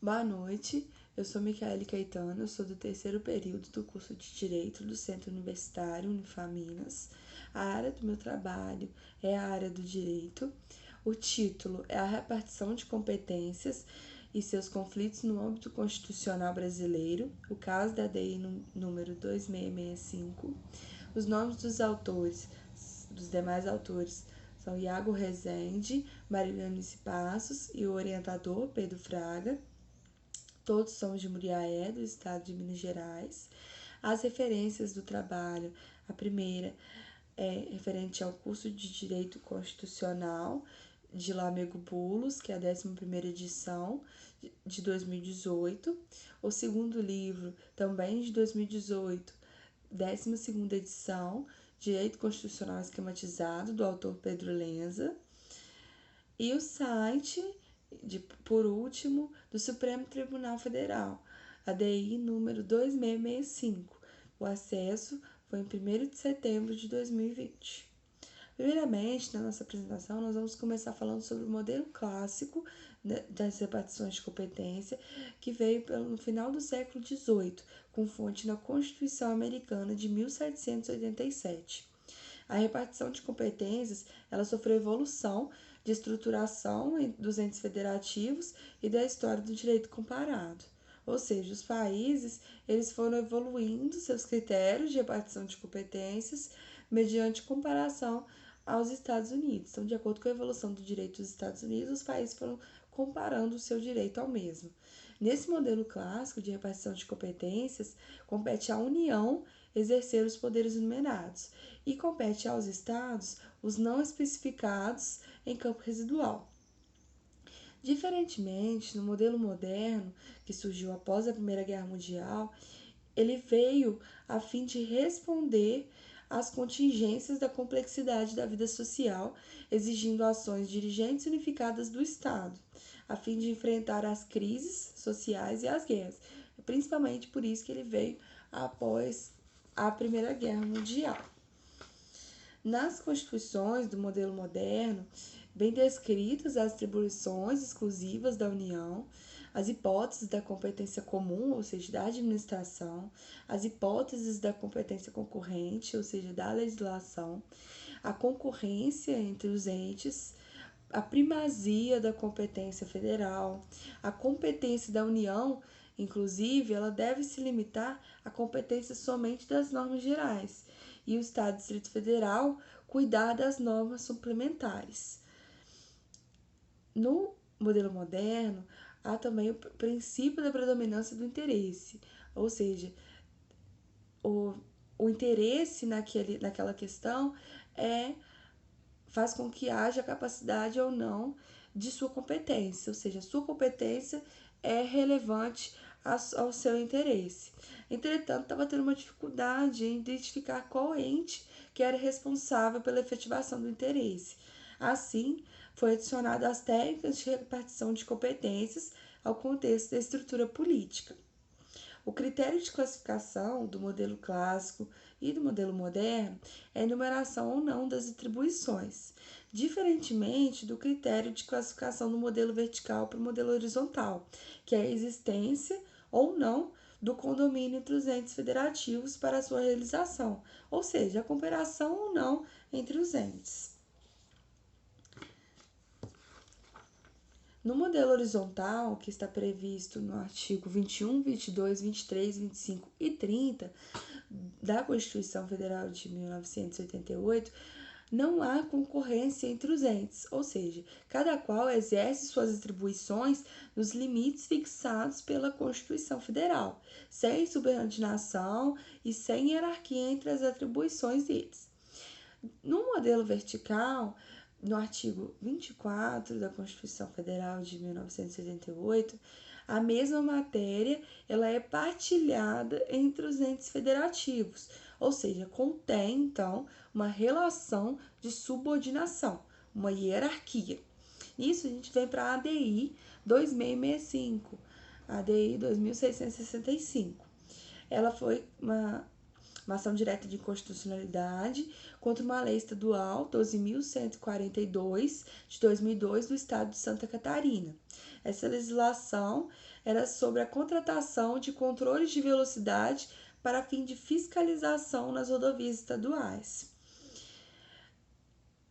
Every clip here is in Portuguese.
Boa noite, eu sou Micaele Caetano, eu sou do terceiro período do curso de Direito do Centro Universitário Unifaminas. A área do meu trabalho é a área do Direito. O título é a repartição de competências e seus conflitos no âmbito constitucional brasileiro, o caso da ADI número 2665. Os nomes dos demais autores, são Iago Rezende, Marilene Passos e o orientador Pedro Fraga. Todos somos de Muriaé, do estado de Minas Gerais. As referências do trabalho, a primeira é referente ao curso de Direito Constitucional de Lamego Bulos, que é a 11ª edição de 2018. O segundo livro, também de 2018, 12ª edição, Direito Constitucional Esquematizado, do autor Pedro Lenza. E o site, por último, do Supremo Tribunal Federal, ADI número 2665. O acesso foi em 1º de setembro de 2020. Primeiramente, na nossa apresentação, nós vamos começar falando sobre o modelo clássico das repartições de competência, que veio no final do século XVIII, com fonte na Constituição Americana de 1787. A repartição de competências, ela sofreu evolução de estruturação dos entes federativos e da história do direito comparado. Ou seja, os países eles foram evoluindo seus critérios de repartição de competências mediante comparação aos Estados Unidos. Então, de acordo com a evolução do direito dos Estados Unidos, os países foram comparando o seu direito ao mesmo. Nesse modelo clássico de repartição de competências, compete à União exercer os poderes enumerados e compete aos estados os não especificados em campo residual. Diferentemente, no modelo moderno, que surgiu após a Primeira Guerra Mundial, ele veio a fim de responder às contingências da complexidade da vida social, exigindo ações dirigentes unificadas do Estado, a fim de enfrentar as crises sociais e as guerras. Principalmente por isso que ele veio após a Primeira Guerra Mundial. Nas constituições do modelo moderno, bem descritas as atribuições exclusivas da União, as hipóteses da competência comum, ou seja, da administração, as hipóteses da competência concorrente, ou seja, da legislação, a concorrência entre os entes, a primazia da competência federal, a competência da União, inclusive, ela deve se limitar à competência somente das normas gerais, e o Estado e Distrito Federal cuidar das normas suplementares. No modelo moderno, há também o princípio da predominância do interesse, ou seja, o interesse naquela questão faz com que haja capacidade ou não de sua competência, ou seja, a sua competência é relevante ao seu interesse. Entretanto, estava tendo uma dificuldade em identificar qual ente que era responsável pela efetivação do interesse. Assim, foi adicionado as técnicas de repartição de competências ao contexto da estrutura política. O critério de classificação do modelo clássico e do modelo moderno é a enumeração ou não das atribuições, diferentemente do critério de classificação do modelo vertical para o modelo horizontal, que é a existência ou não do condomínio entre os entes federativos para a sua realização, ou seja, a cooperação ou não entre os entes. No modelo horizontal, que está previsto no artigo 21, 22, 23, 25 e 30 da Constituição Federal de 1988, não há concorrência entre os entes, ou seja, cada qual exerce suas atribuições nos limites fixados pela Constituição Federal, sem subordinação e sem hierarquia entre as atribuições deles. No modelo vertical, no artigo 24 da Constituição Federal de 1988, a mesma matéria ela é partilhada entre os entes federativos, ou seja, contém, então, uma relação de subordinação, uma hierarquia. Isso a gente vem para a ADI 2665, a ADI 2665. Ela foi uma ação direta de inconstitucionalidade contra uma lei estadual 12.142 de 2002 do estado de Santa Catarina. Essa legislação era sobre a contratação de controles de velocidade para fim de fiscalização nas rodovias estaduais.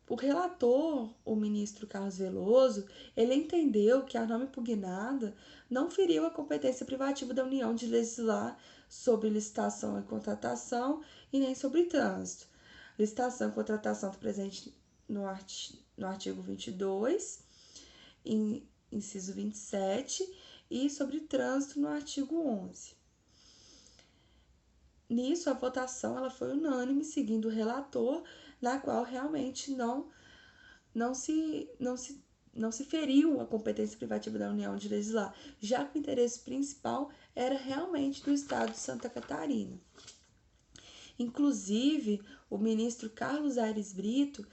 O relator, o ministro Carlos Veloso, ele entendeu que a norma impugnada não feriu a competência privativa da União de legislar sobre licitação e contratação e nem sobre trânsito. Licitação e contratação está presente no artigo 22, inciso 27, e sobre trânsito no artigo 11. Nisso, a votação ela foi unânime, seguindo o relator, na qual realmente não se feriu a competência privativa da União de legislar, já que o interesse principal era realmente do Estado de Santa Catarina. Inclusive, o ministro Carlos Aires Brito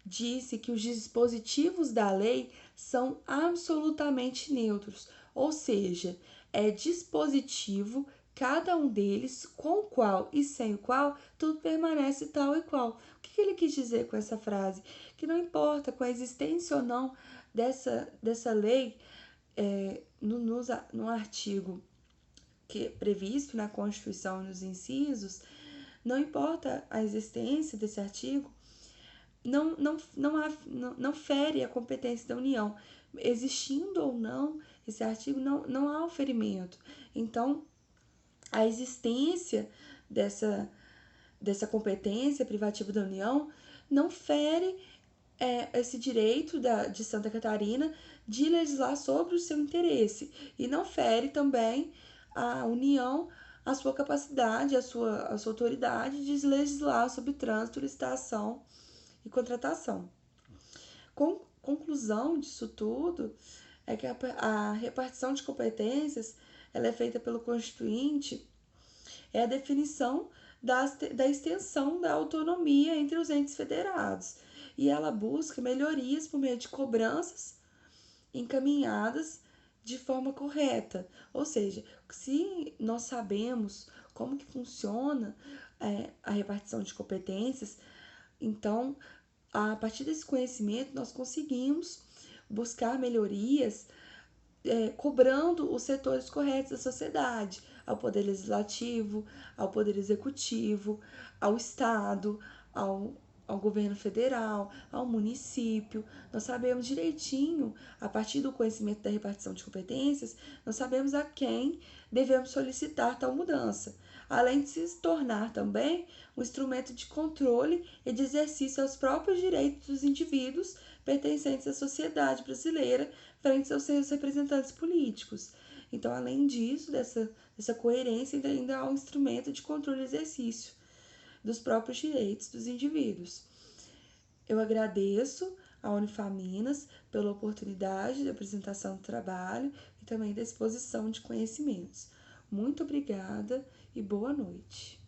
disse que os dispositivos da lei são absolutamente neutros, ou seja, é dispositivo cada um deles, com o qual e sem o qual, tudo permanece tal e qual. O que ele quis dizer com essa frase? Que não importa com a existência ou não dessa lei, no artigo que é previsto na Constituição, nos incisos, não importa a existência desse artigo, não fere a competência da União. Existindo ou não esse artigo, não há o ferimento. Então, a existência dessa competência privativa da União não fere esse direito de Santa Catarina de legislar sobre o seu interesse e não fere também a União a sua capacidade, a sua autoridade de legislar sobre trânsito, licitação e contratação. Conclusão disso tudo é que a repartição de competências ela é feita pelo Constituinte, é a definição da extensão da autonomia entre os entes federados, e ela busca melhorias por meio de cobranças encaminhadas de forma correta. Ou seja, se nós sabemos como que funciona a repartição de competências, então, a partir desse conhecimento, nós conseguimos buscar melhorias cobrando os setores corretos da sociedade, ao Poder Legislativo, ao Poder Executivo, ao Estado, ao governo federal, ao município. Nós sabemos direitinho, a partir do conhecimento da repartição de competências, nós sabemos a quem devemos solicitar tal mudança, além de se tornar também um instrumento de controle e de exercício aos próprios direitos dos indivíduos pertencentes à sociedade brasileira frente aos seus representantes políticos. Então, além disso, dessa coerência, ainda há um instrumento de controle e exercício dos próprios direitos dos indivíduos. Eu agradeço à Unifaminas pela oportunidade de apresentação do trabalho e também da exposição de conhecimentos. Muito obrigada e boa noite.